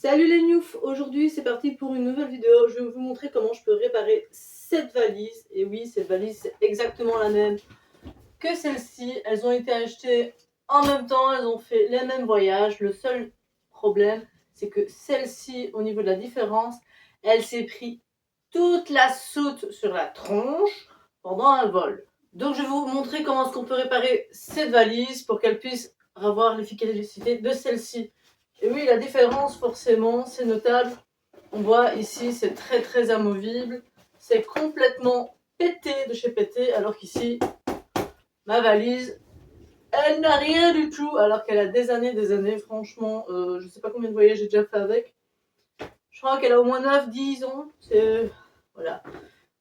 Salut les noufs, aujourd'hui c'est parti pour une nouvelle vidéo. Je vais vous montrer comment je peux réparer cette valise. Et oui, cette valise c'est exactement la même que celle-ci. Elles ont été achetées en même temps, elles ont fait les mêmes voyages. Le seul problème c'est que celle-ci, au niveau de la différence, elle s'est pris toute la soute sur la tronche pendant un vol. Donc je vais vous montrer comment est-ce qu'on peut réparer cette valise pour qu'elle puisse avoir l'efficacité de celle-ci. Et oui, la différence, forcément, c'est notable. On voit ici, c'est très amovible. C'est complètement pété de chez pété, alors qu'ici, ma valise, elle n'a rien du tout, alors qu'elle a des années. Franchement, je sais pas combien de voyages j'ai déjà fait avec. Je crois qu'elle a au moins 9-10 ans. Voilà.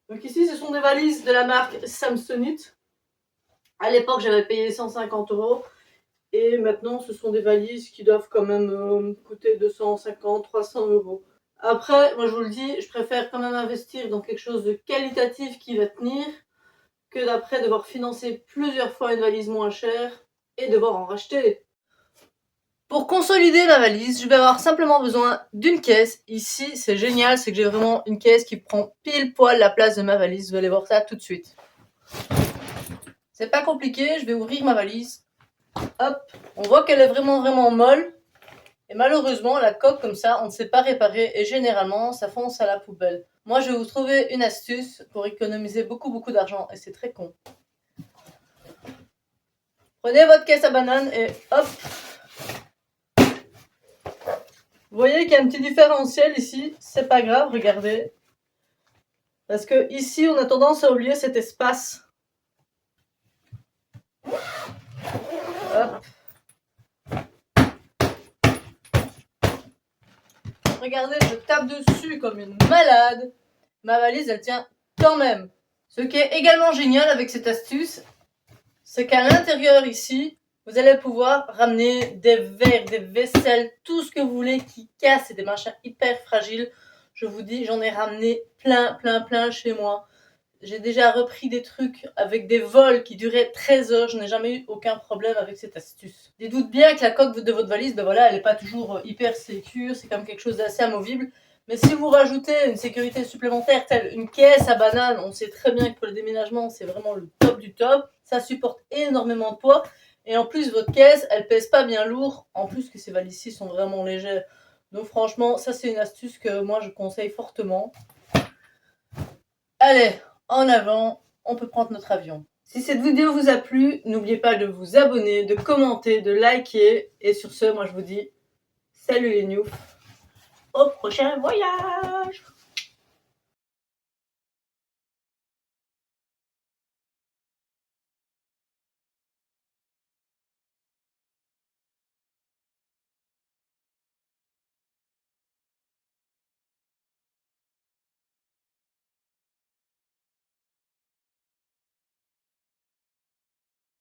Donc ici, ce sont des valises de la marque Samsonite. À l'époque, j'avais payé 150 €. Et maintenant, ce sont des valises qui doivent quand même coûter 250-300 €. Après, moi je vous le dis, je préfère quand même investir dans quelque chose de qualitatif qui va tenir que d'après devoir financer plusieurs fois une valise moins chère et devoir en racheter. Pour consolider ma valise, je vais avoir simplement besoin d'une caisse. Ici, c'est génial, c'est que j'ai vraiment une caisse qui prend pile poil la place de ma valise. Vous allez voir ça tout de suite. C'est pas compliqué, je vais ouvrir ma valise. Hop, on voit qu'elle est vraiment molle. Et malheureusement, la coque comme ça, on ne sait pas réparer et généralement, ça fonce à la poubelle. Moi, je vais vous trouver une astuce pour économiser beaucoup d'argent et c'est très con. Prenez votre caisse à banane et hop. Vous voyez qu'il y a un petit différentiel ici, c'est pas grave, regardez. Parce que ici, on a tendance à oublier cet espace. Hop. Regardez, je tape dessus comme une malade. Ma valise, elle tient quand même. Ce qui est également génial avec cette astuce, c'est qu'à l'intérieur ici, vous allez pouvoir ramener des verres, des vaisselles, tout ce que vous voulez qui casse. C'est des machins hyper fragiles. Je vous dis, j'en ai ramené plein chez moi. J'ai déjà repris des trucs avec des vols qui duraient 13 heures. Je n'ai jamais eu aucun problème avec cette astuce. Dites-vous bien que la coque de votre valise, ben voilà, elle n'est pas toujours hyper sécure. C'est quand même quelque chose d'assez amovible. Mais si vous rajoutez une sécurité supplémentaire, telle une caisse à banane, on sait très bien que pour le déménagement, c'est vraiment le top du top. Ça supporte énormément de poids. Et en plus, votre caisse, elle pèse pas bien lourd. En plus que ces valises-ci sont vraiment légères. Donc franchement, ça c'est une astuce que moi je conseille fortement. Allez, en avant, on peut prendre notre avion. Si cette vidéo vous a plu, n'oubliez pas de vous abonner, de commenter, de liker. Et sur ce, moi je vous dis salut les noufs, au prochain voyage!